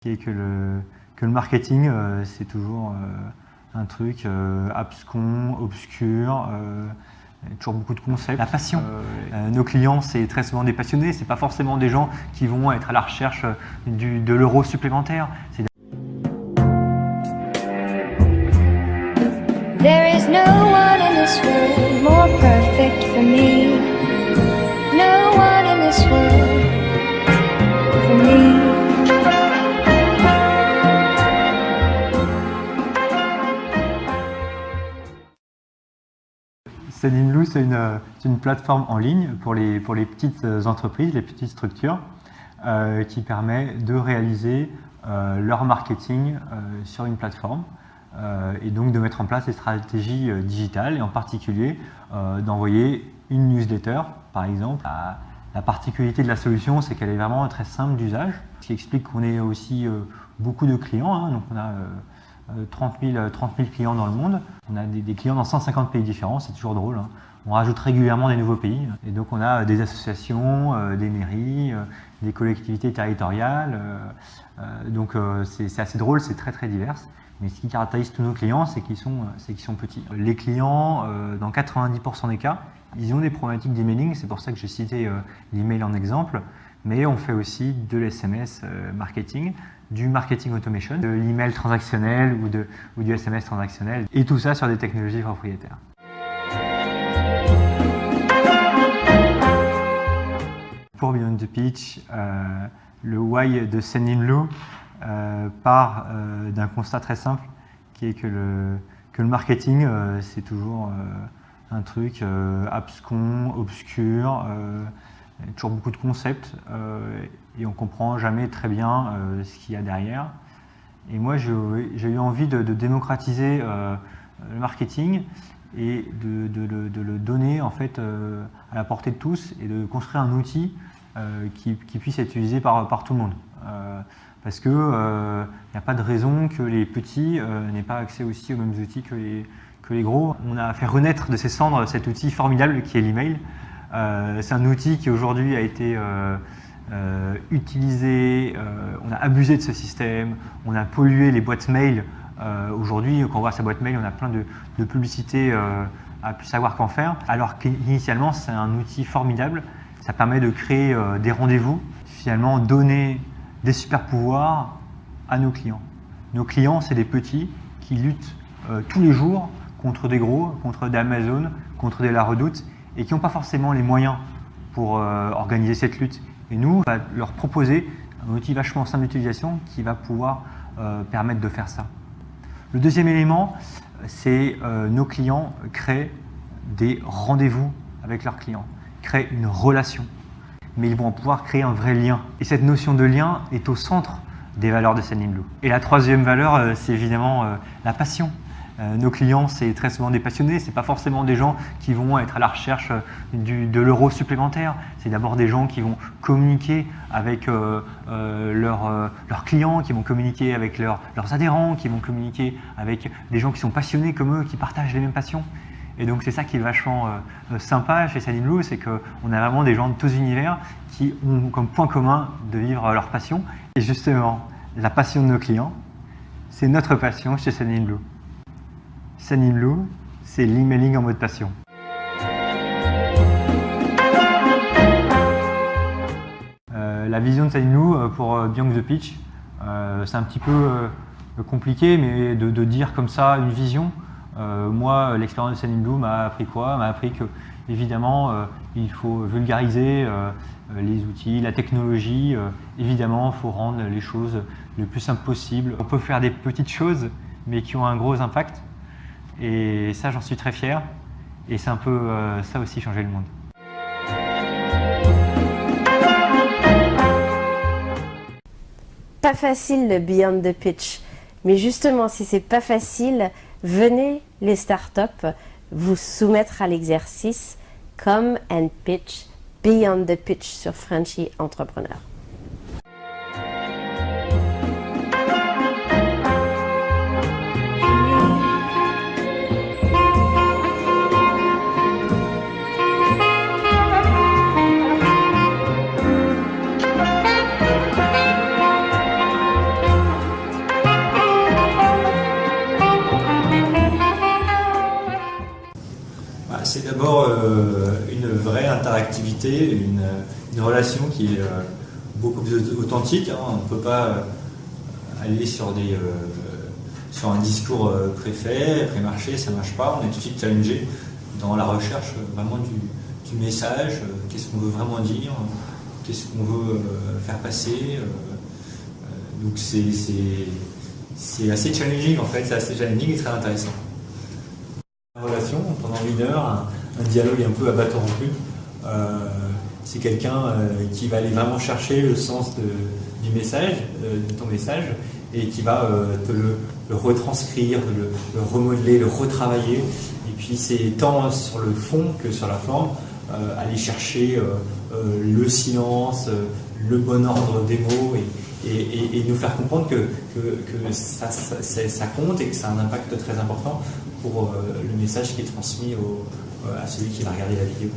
qui est que le marketing, c'est toujours un truc abscon, obscur, toujours beaucoup de concepts. La passion. Nos clients, c'est très souvent des passionnés, c'est pas forcément des gens qui vont être à la recherche de l'euro supplémentaire. There is no one in this world more perfect for me. No one in this world for me. Sendinblue, c'est une plateforme en ligne pour les petites entreprises, les petites structures, qui permet de réaliser leur marketing sur une plateforme et donc de mettre en place des stratégies digitales et en particulier d'envoyer une newsletter, par exemple. La particularité de la solution, c'est qu'elle est vraiment très simple d'usage, ce qui explique qu'on ait aussi beaucoup de clients, hein, donc on a 30 000 clients dans le monde. On a des clients dans 150 pays différents, c'est toujours drôle, hein. On rajoute régulièrement des nouveaux pays. Et donc on a des associations, des mairies, des collectivités territoriales. Donc c'est assez drôle, c'est très divers. Mais ce qui caractérise tous nos clients, c'est qu'ils sont petits. Les clients, dans 90% des cas, ils ont des problématiques d'emailing. C'est pour ça que j'ai cité l'email en exemple. Mais on fait aussi de l'SMS marketing, du marketing automation, de l'email transactionnel ou du SMS transactionnel, et tout ça sur des technologies propriétaires. Pour Beyond the Pitch, le why de Sendinblue part d'un constat très simple, qui est que le marketing, c'est toujours un truc abscon, obscur, toujours beaucoup de concepts et on ne comprend jamais très bien ce qu'il y a derrière. Et moi, j'ai eu envie de démocratiser le marketing et de le donner en fait à la portée de tous et de construire un outil qui puisse être utilisé par tout le monde. Parce qu'il n'y a pas de raison que les petits n'aient pas accès aussi aux mêmes outils que les gros. On a fait renaître de ses cendres cet outil formidable qui est l'email. C'est un outil qui aujourd'hui a été utilisé, on a abusé de ce système, on a pollué les boîtes mail. Aujourd'hui, quand on voit sa boîte mail, on a plein de publicités à plus savoir qu'en faire. Alors qu'initialement, c'est un outil formidable. Ça permet de créer des rendez-vous, finalement donner des super pouvoirs à nos clients. Nos clients, c'est des petits qui luttent tous les jours contre des gros, contre des Amazon, contre des La Redoute, et qui n'ont pas forcément les moyens pour organiser cette lutte. Et nous, on va leur proposer un outil vachement simple d'utilisation qui va pouvoir permettre de faire ça. Le deuxième élément, c'est nos clients créent des rendez-vous avec leurs clients, créent une relation, mais ils vont pouvoir créer un vrai lien. Et cette notion de lien est au centre des valeurs de Sendinblue. Et la troisième valeur, c'est évidemment la passion. Nos clients, c'est très souvent des passionnés, c'est pas forcément des gens qui vont être à la recherche de l'euro supplémentaire. C'est d'abord des gens qui vont communiquer avec leurs clients, qui vont communiquer avec leurs adhérents, qui vont communiquer avec des gens qui sont passionnés comme eux, qui partagent les mêmes passions. Et donc c'est ça qui est vachement sympa chez Sendinblue, c'est qu'on a vraiment des gens de tous univers qui ont comme point commun de vivre leur passion. Et justement, la passion de nos clients, c'est notre passion chez Sendinblue. Sendinblue, c'est l'emailing en mode passion. La vision de Sendinblue pour Beyond the Pitch, c'est un petit peu compliqué, mais de dire comme ça une vision. Moi, l'expérience de Sendinblue m'a appris quoi? M'a appris que, évidemment, il faut vulgariser les outils, la technologie. Évidemment, il faut rendre les choses le plus simples possible. On peut faire des petites choses, mais qui ont un gros impact. Et ça, j'en suis très fier. Et c'est un peu ça aussi, changer le monde. Pas facile le Beyond the Pitch. Mais justement, si c'est pas facile, venez les startups vous soumettre à l'exercice Come and Pitch Beyond the Pitch sur Frenchy Entrepreneur. proximité, une relation qui est beaucoup plus authentique. On ne peut pas aller sur un discours préfet, prémarché, ça ne marche pas. On est tout de suite challengé dans la recherche vraiment du message, qu'est-ce qu'on veut vraiment dire, qu'est-ce qu'on veut faire passer. Donc c'est assez challenging en fait, c'est assez challenging et très intéressant. La relation, pendant 1 heure, un dialogue un peu à bâton rompu, c'est quelqu'un qui va aller vraiment chercher le sens du message, de ton message, et qui va te le retranscrire, le remodeler, le retravailler. Et puis c'est tant sur le fond que sur la forme, aller chercher le silence, le bon ordre des mots et nous faire comprendre que ça compte et que ça a un impact très important pour le message qui est transmis à celui qui va regarder la vidéo.